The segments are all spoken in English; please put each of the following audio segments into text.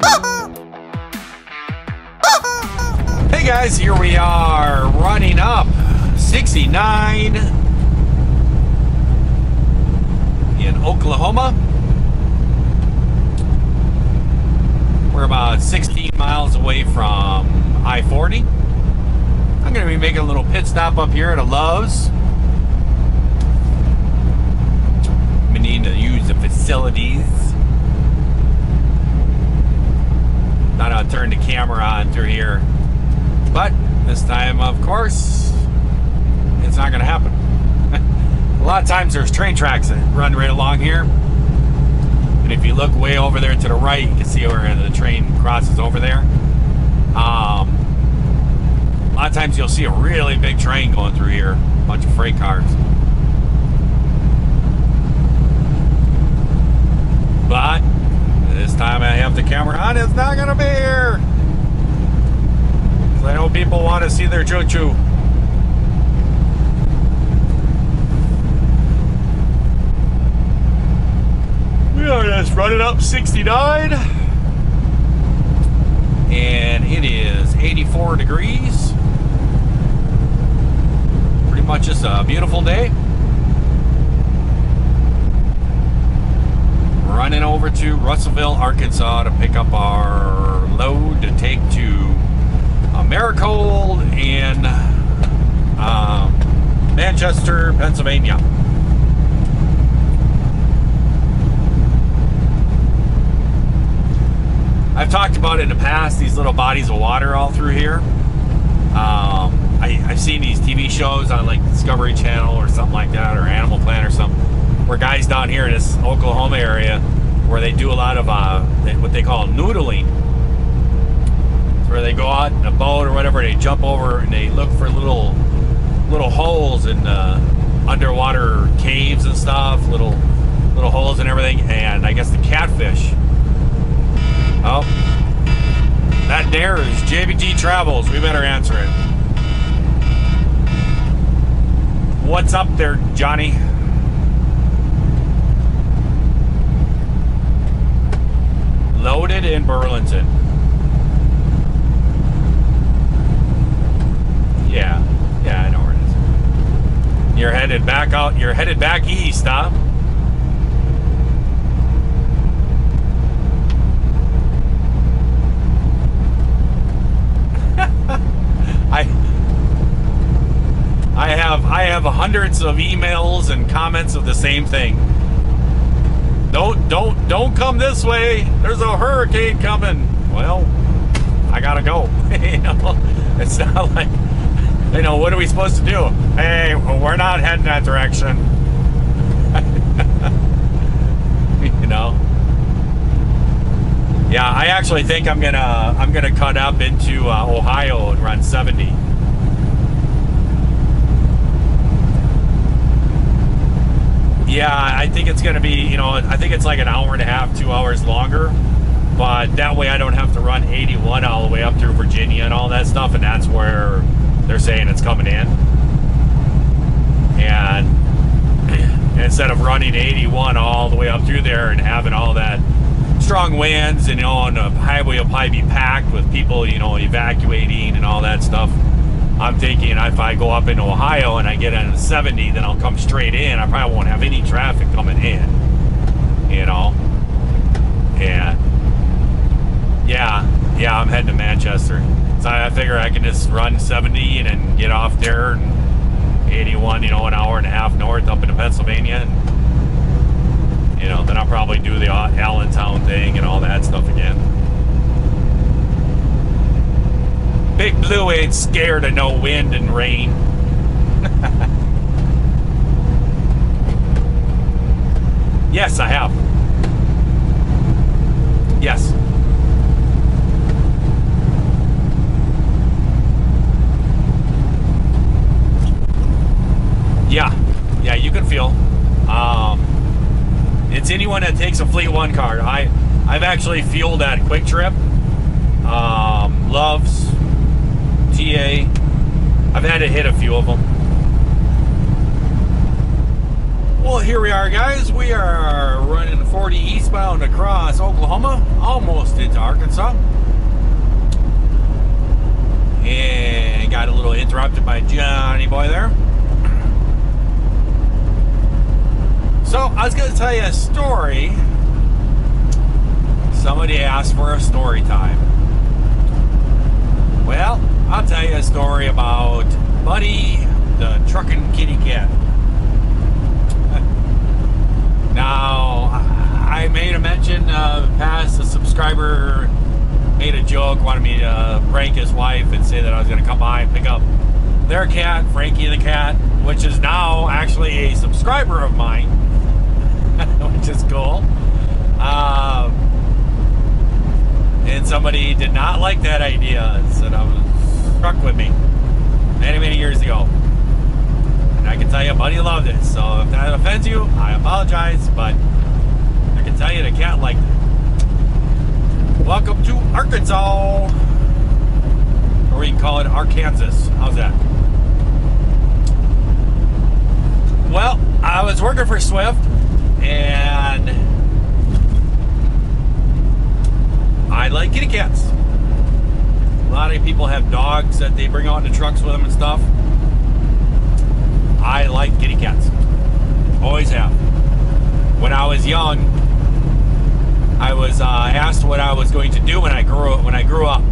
Hey guys, here we are running up 69 in Oklahoma. We're about 16 miles away from I-40. I'm going to be making a little pit stop up here at a Love's. We need to use the facilities. Thought I'd turn the camera on through here. But this time, of course, it's not going to happen. A lot of times there's train tracks that run right along here. And if you look way over there to the right, you can see where the train crosses over there. A lot of times you'll see a really big train going through here. A bunch of freight cars. But this time I have the camera on, it's not going to be here. I know people want to see their choo-choo. We are just running up 69. And it is 84 degrees. Pretty much just a beautiful day. Running over to Russellville, Arkansas to pick up our load to take to Maricold in Manchester, Pennsylvania. I've talked about it in the past, these little bodies of water all through here. I've seen these TV shows on like Discovery Channel or something like that, or Animal Planet or something, where guys down here in this Oklahoma area where they do a lot of what they call noodling. Where they go out in a boat or whatever, they jump over and they look for little holes in underwater caves and stuff, little holes and everything, and I guess the catfish. Oh, that there is JBT Travels. We better answer it. What's up there, Johnny? Loaded in Burlington. Yeah, I know where it is. You're headed back out, you're headed back east, huh? I have hundreds of emails and comments of the same thing. Don't come this way. There's a hurricane coming. Well, I gotta go. You know, it's not like, you know, what are we supposed to do? Hey, we're not heading that direction. You know. Yeah, I actually think I'm gonna cut up into Ohio and run 70. Yeah, I think it's gonna be, you know, I think it's like an hour and a half, 2 hours longer. But that way I don't have to run 81 all the way up through Virginia and all that stuff, and that's where they're saying it's coming in. And instead of running 81 all the way up through there and having all that strong winds, and, you know, and the highway will probably be packed with people, you know, evacuating and all that stuff, I'm thinking if I go up into Ohio and I get on 70, then I'll come straight in. I probably won't have any traffic coming in, you know. And yeah, I'm heading to Manchester. So I figure I can just run 70 and then get off there, and 81, you know, an hour and a half north up into Pennsylvania. And, you know, then I'll probably do the Allentown thing and all that stuff again. Big Blue ain't scared of no wind and rain. Yes, I have. Yes. Yeah, you can feel. It's anyone that takes a Fleet One card. I've actually fueled at Quick Trip, Love's, TA. I've had to hit a few of them. Well, here we are, guys. We are running 40 eastbound. westbound across Oklahoma, almost into Arkansas. And got a little interrupted by Johnny Boy there. So I was going to tell you a story. Somebody asked for a story time. Well, I'll tell you a story about Buddy, the trucking kitty cat. Now, I made a mention past a subscriber made a joke, wanted me to prank his wife and say that I was going to come by and pick up their cat, Frankie the cat, which is now actually a subscriber of mine, which is cool. And somebody did not like that idea and said I was struck with me many, many years ago. And I can tell you, Buddy loved it. So if that offends you, I apologize, but I can tell you the cat liked it. Welcome to Arkansas. Or we can call it Arkansas. How's that? Well, I was working for Swift, and I like kitty cats. A lot of people have dogs that they bring out in the trucks with them and stuff. I like kitty cats. Always have. When I was young, I was asked what I was going to do when I grew up.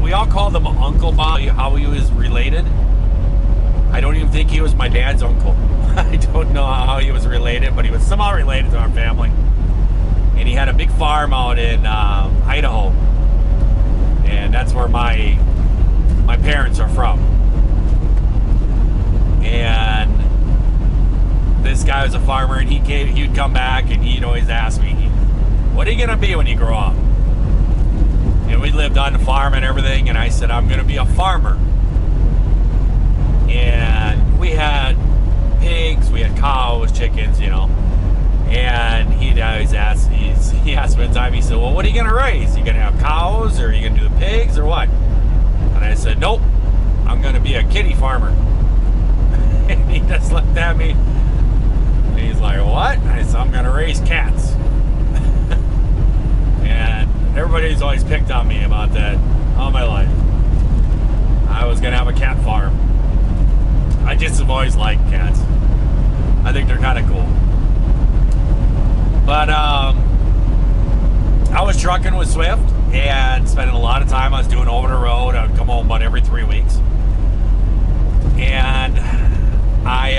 We all called him Uncle Bob, how he was related. I don't even think he was my dad's uncle. I don't know how he was related, but he was somehow related to our family. And he had a big farm out in Idaho, and that's where my parents are from. And this guy was a farmer, and he'd come back, and he'd always ask me, "What are you gonna be when you grow up?" And we lived on the farm and everything, and I said, "I'm gonna be a farmer." And we had pigs, we had cows, chickens, you know. And he'd always ask, he asked me one time, he said, "Well, what are you going to raise? Are you going to have cows, or are you going to do the pigs, or what?" And I said, "Nope, I'm going to be a kitty farmer." And he just looked at me, and he's like, "What?" And I said, "I'm going to raise cats." And everybody's always picked on me about that all my life. I was going to have a cat farm. I just have always liked cats. I think they're kind of cool. But I was trucking with Swift and spending a lot of time. I was doing over the road. I would come home about every 3 weeks. And my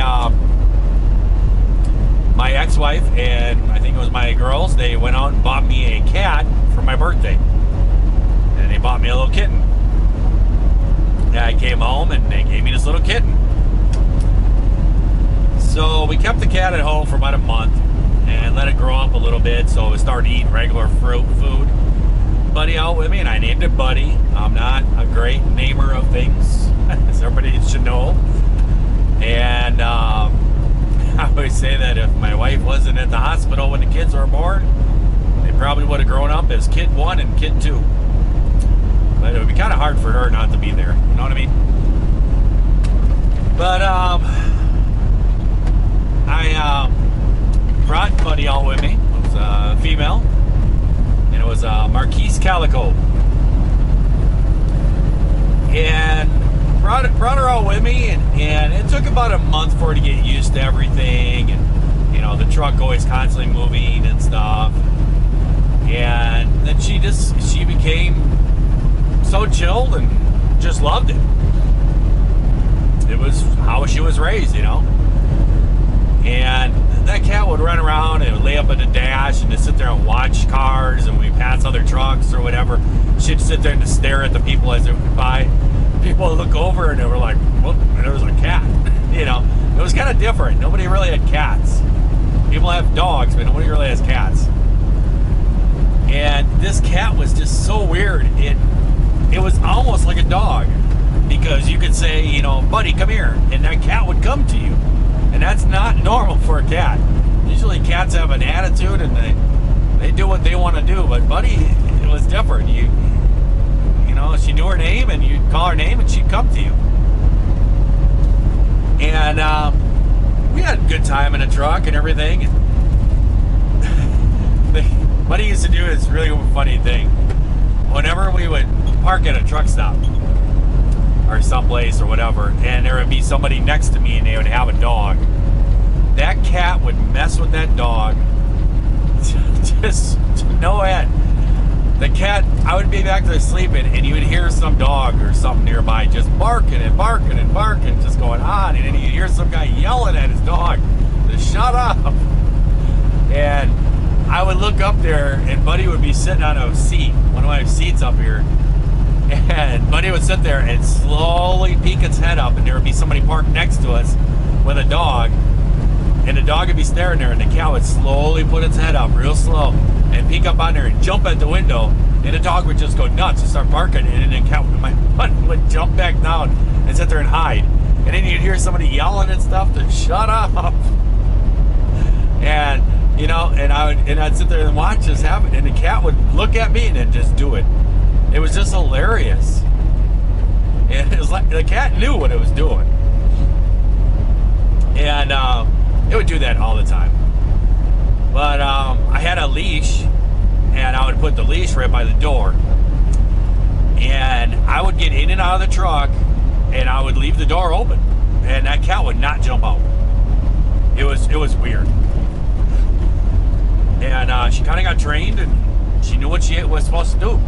ex-wife and I think it was my girls, they went out and bought me a cat for my birthday. And they bought me a little kitten. And I came home and they gave me this little kitten. So we kept the cat at home for about a month and let it grow up a little bit, so it started eating regular food. Buddy out with me, and I named it Buddy. I'm not a great namer of things, as everybody should know. And I always say that if my wife wasn't at the hospital when the kids were born, they probably would have grown up as Kid 1 and Kid 2. But it would be kind of hard for her not to be there, you know what I mean? But I brought Buddy out with me. It was a female, and it was a Marquise Calico. And brought her out with me, and it took about a month for her to get used to everything, and you know, the truck always constantly moving and stuff. And then she became so chilled and just loved it. It was how she was raised, you know. And that cat would run around and would lay up in the dash and just sit there and watch cars, and we pass other trucks or whatever. She'd sit there and just stare at the people as they would by. People would look over and they were like, "Well, there was a cat." You know, it was kind of different. Nobody really had cats. People have dogs, but nobody really has cats. And this cat was just so weird. It was almost like a dog, because you could say, you know, "Buddy, come here," and that cat would come to you. And that's not normal for a cat. Usually cats have an attitude and they do what they want to do. But Buddy, it was different. You know, she knew her name, and you'd call her name and she'd come to you. And we had a good time in the truck and everything. And what he used to do is really a funny thing. Whenever we would park at a truck stop or someplace or whatever, and there would be somebody next to me and they would have a dog, that cat would mess with that dog just to no end. The cat, I would be back there sleeping and you would hear some dog or something nearby just barking and barking and barking, just going on, and then you'd hear some guy yelling at his dog to shut up. And I would look up there and Buddy would be sitting on a seat, one of my seats up here, and Buddy would sit there and slowly peek its head up, and there would be somebody parked next to us with a dog, and the dog would be staring there, and the cat would slowly put its head up real slow and peek up on there and jump at the window, and the dog would just go nuts and start barking, and then the cat would jump back down and sit there and hide, and then you'd hear somebody yelling and stuff to shut up. And you know, and I'd sit there and watch this happen, and the cat would look at me and then just do it. It was just hilarious. And it was like the cat knew what it was doing. And it would do that all the time. But I had a leash, and I would put the leash right by the door. And I would get in and out of the truck, and I would leave the door open. And that cat would not jump out. It was weird. And she kind of got trained, and she knew what she was supposed to do.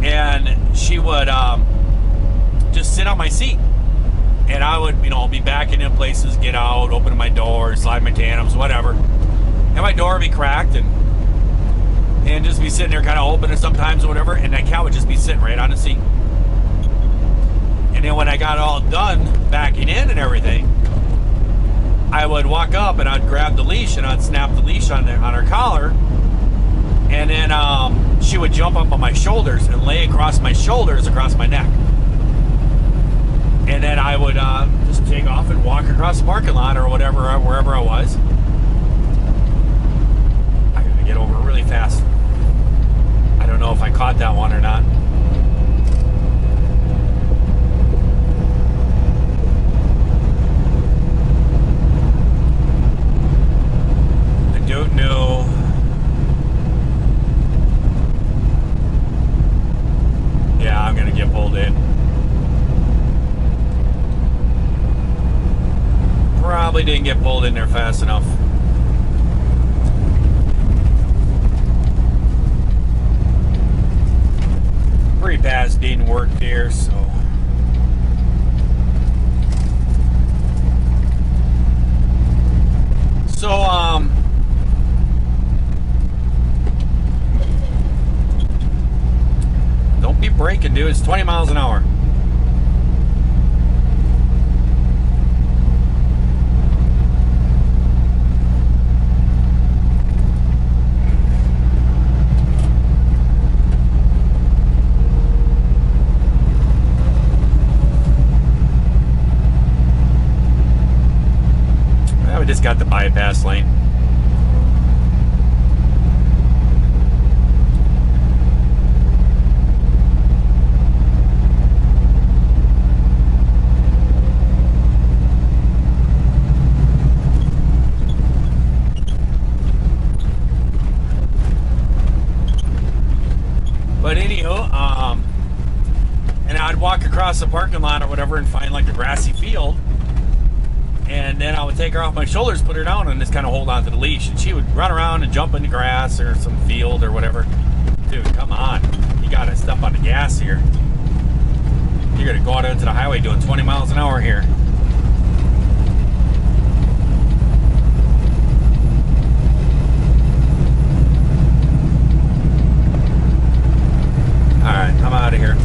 And she would just sit on my seat. And I would, you know, be backing in places, get out, open my door, slide my tandems, whatever. And my door would be cracked, and just be sitting there kind of open sometimes or whatever. And that cat would just be sitting right on the seat. And then when I got all done backing in and everything, I would walk up and I'd grab the leash and I'd snap the leash on her collar, and then she would jump up on my shoulders and lay across my shoulders, across my neck. And then I would just take off and walk across the parking lot or whatever, wherever I was. I gotta get over really fast. I don't know if I caught that one or not. Don't know. Yeah, I'm gonna get pulled in. Probably didn't get pulled in there fast enough. Free pass didn't work there, so. Don't be braking, dude. It's 20 miles an hour. Well, we just got the bypass lane. But anywho, and I'd walk across the parking lot or whatever and find like a grassy field, and then I would take her off my shoulders, put her down, and just kind of hold on to the leash, and she would run around and jump in the grass or some field or whatever. Dude, come on, you gotta step on the gas here. You're gonna go out into the highway doing 20 miles an hour here. Alright, I'm out of here.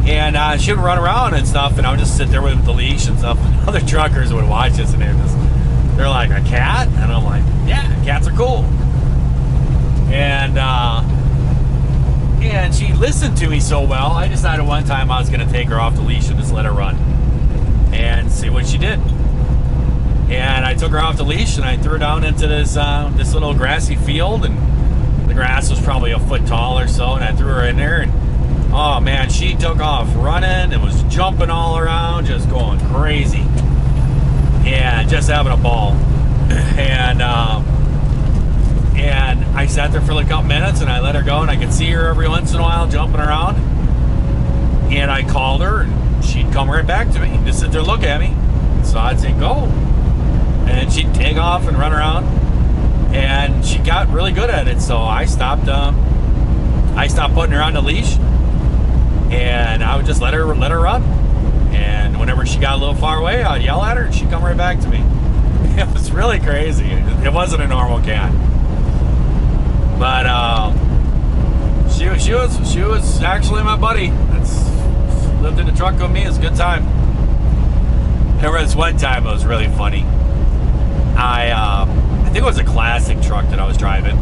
And she would run around and stuff, and I would just sit there with the leash and stuff. And other truckers would watch this, and they're like, a cat? And I'm like, yeah, cats are cool. And she listened to me so well, I decided one time I was going to take her off the leash and just let her run and see what she did. And I took her off the leash and I threw her down into this little grassy field, and the grass was probably a foot tall or so, and I threw her in there, and oh man, she took off running and was jumping all around, just going crazy and just having a ball. And I sat there for like a couple minutes and I let her go, and I could see her every once in a while jumping around, and I called her and she'd come right back to me, just sit there and look at me. So I'd say go, and she'd take off and run around, and she got really good at it. So I stopped putting her on the leash, and I would just let her run. And whenever she got a little far away, I'd yell at her and she'd come right back to me. It was really crazy. It wasn't a normal cat, but she was actually my buddy. Lived in the truck with me. It was a good time. There was one time it was really funny. I think it was a classic truck that I was driving,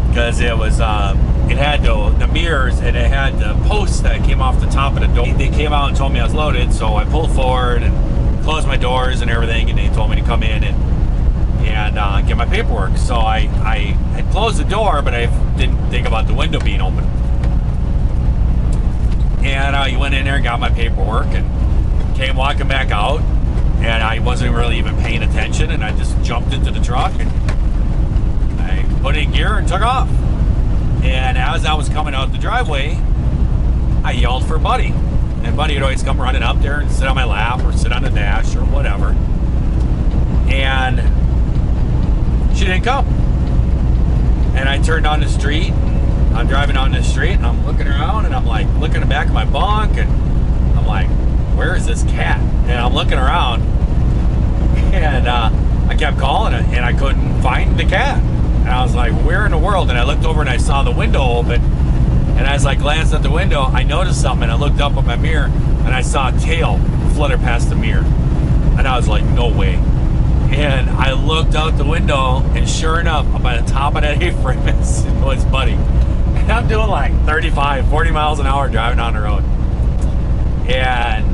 because it was it had the mirrors, and it had the posts that came off the top of the door. They came out and told me I was loaded, so I pulled forward and closed my doors and everything, and they told me to come in and get my paperwork. So I had closed the door, but I didn't think about the window being open. And I went in there and got my paperwork and came walking back out, and I wasn't really even paying attention, and I just jumped into the truck and I put it in gear and took off. And as I was coming out the driveway, I yelled for Buddy, and Buddy would always come running up there and sit on my lap or sit on the dash or whatever. And she didn't come. And I turned on the street. I'm driving on the street and I'm looking around, and I'm like looking in the back of my bunk, and I'm like, where is this cat? And I'm looking around, and I kept calling it, and I couldn't find the cat. And I was like, where in the world? And I looked over and I saw the window open, and as I glanced at the window, I noticed something, and I looked up at my mirror and I saw a tail flutter past the mirror, and I was like, no way. And I looked out the window, and sure enough, up by the top of that A-frame was Buddy. And I'm doing like 35, 40 miles an hour driving on the road. And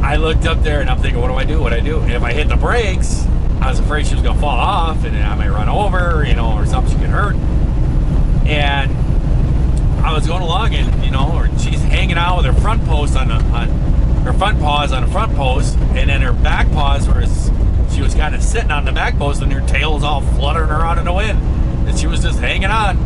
I looked up there and I'm thinking, what do I do? What do I do? And if I hit the brakes, I was afraid she was going to fall off and then I might run over, or something, she get hurt. And I was going along, and, or she's hanging out with her front post on her front paws on the front post, and then her back paws she was kind of sitting on the back post, and her tail was all fluttering around in the wind. And she was just hanging on.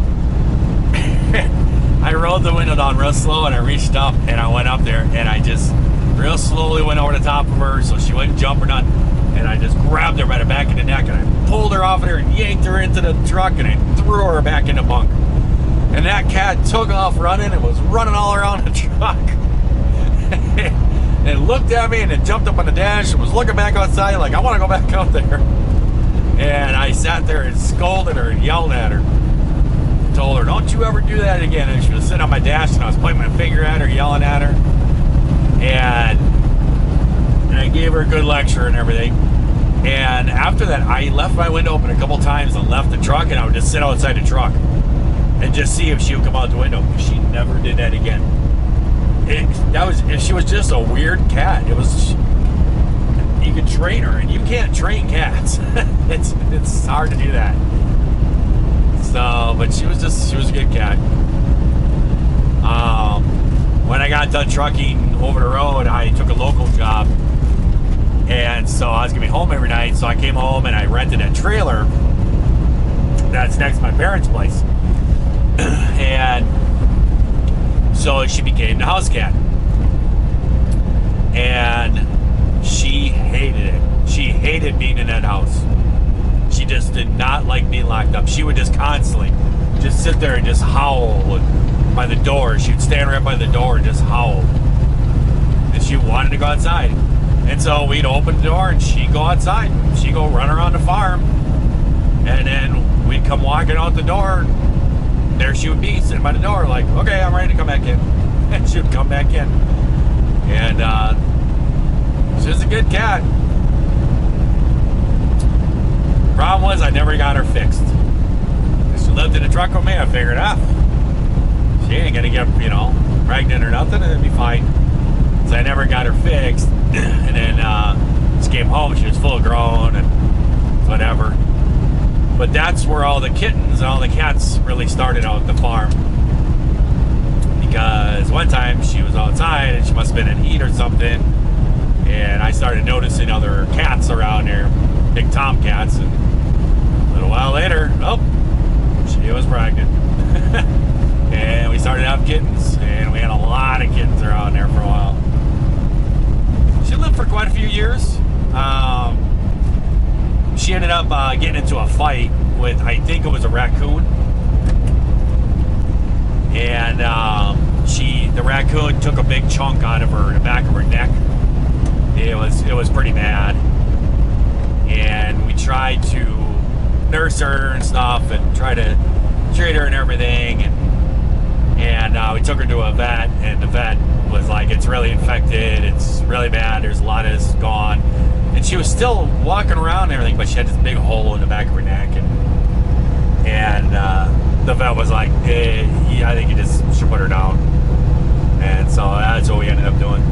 I rolled the window down real slow, and I reached up and I went up there, and I just real slowly went over the top of her so she wouldn't jump or nothing. And I just grabbed her by the back of the neck, and I pulled her off of there and yanked her into the truck, and I threw her back in the bunk. And that cat took off running and was running all around the truck. And looked at me and then jumped up on the dash and was looking back outside like, I want to go back out there. And I sat there and scolded her and yelled at her. Told her, don't you ever do that again. And she was sitting on my dash, and I was pointing my finger at her, yelling at her. And I gave her a good lecture and everything. And after that, I left my window open a couple times and left the truck, and I would just sit outside the truck and just see if she would come out the window. She never did that again. She was just a weird cat. You could train her, and you can't train cats. It's hard to do that. So, but she was a good cat. When I got done trucking over the road, I took a local job, and so I was gonna be home every night. So I came home and I rented a trailer that's next to my parents' place, and so she became the house cat, and she hated it. She hated being in that house. She just did not like being locked up. She would just constantly just sit there and just howl by the door. She'd stand right by the door and just howl. And she wanted to go outside. And so we'd open the door and she'd go outside. She'd go run around the farm. And then we'd come walking out the door. And there she would be sitting by the door like, okay, I'm ready to come back in. And she would come back in. And she was a good cat. Problem was, I never got her fixed. She lived in a truck with me. I figured, she ain't gonna get, pregnant or nothing, and it'd be fine. So I never got her fixed. And then she came home. She was full grown, and whatever. But that's where all the kittens and all the cats really started out at the farm. Because one time she was outside and she must have been in heat or something, and I started noticing other cats around there, big tomcats, and a little while later, oh, she was pregnant. And we started having kittens, and we had a lot of kittens around there for a while. She lived for quite a few years. She ended up getting into a fight with, I think it was a raccoon. And the raccoon took a big chunk out of her, the back of her neck. It was pretty bad. And we tried to nurse her and stuff and try to treat her and everything. And we took her to a vet, and the vet was like, it's really infected, it's really bad, there's a lot of this gone. And she was still walking around and everything, but she had this big hole in the back of her neck. And the vet was like, I think you just should put her down. And so that's what we ended up doing.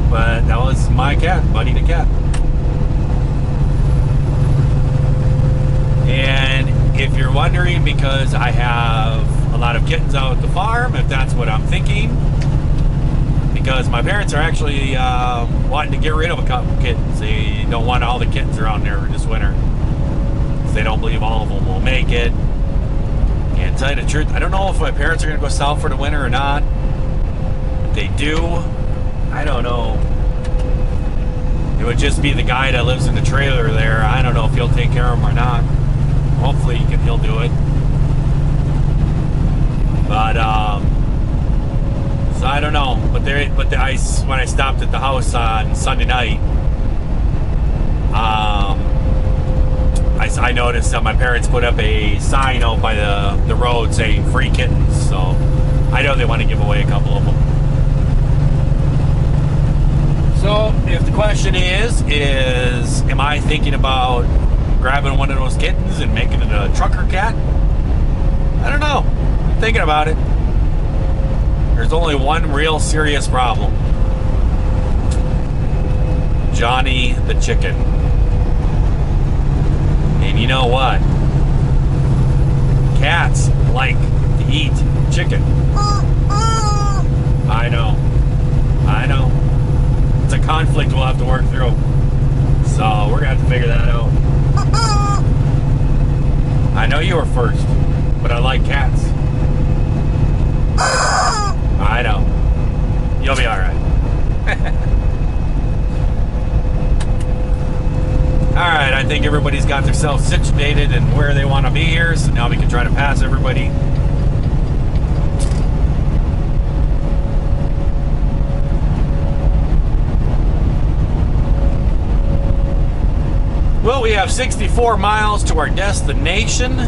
But that was my cat, Buddy the cat. And if you're wondering, because I have a lot of kittens out at the farm, if that's what I'm thinking, because my parents are actually wanting to get rid of a couple kittens. They don't want all the kittens around there this winter. They don't believe all of them will make it. And to tell you the truth, I don't know if my parents are going to go south for the winter or not. If they do, I don't know. It would just be the guy that lives in the trailer there. I don't know if he'll take care of them or not. Hopefully he'll do it. But so I don't know. But when I stopped at the house on Sunday night, I noticed that my parents put up a sign out by the road saying free kittens. So I know they want to give away a couple of them. So if the question is am I thinking about grabbing one of those kittens and making it a trucker cat? I don't know. I'm thinking about it. There's only one real serious problem. Johnny the chicken. And you know what? Cats like to eat chicken. I know. It's a conflict we'll have to work through. So we're going to have to figure that out. I know you were first, but I like cats. I know. You'll be alright. Alright, I think everybody's got themselves situated and where they want to be here, so now we can try to pass everybody. Well, we have 64 miles to our destination of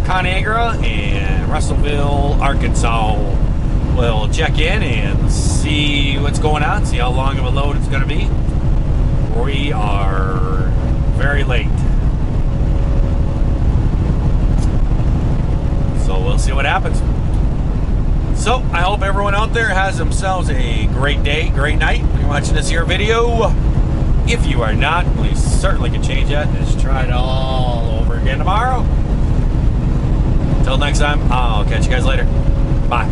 Conagra and Russellville, Arkansas. We'll check in and see what's going on, see how long of a load it's going to be. We are very late. So we'll see what happens. So I hope everyone out there has themselves a great day, great night. If you're watching this here video. If you are not, we certainly can change that and just try it all over again tomorrow. Until next time, I'll catch you guys later. Bye.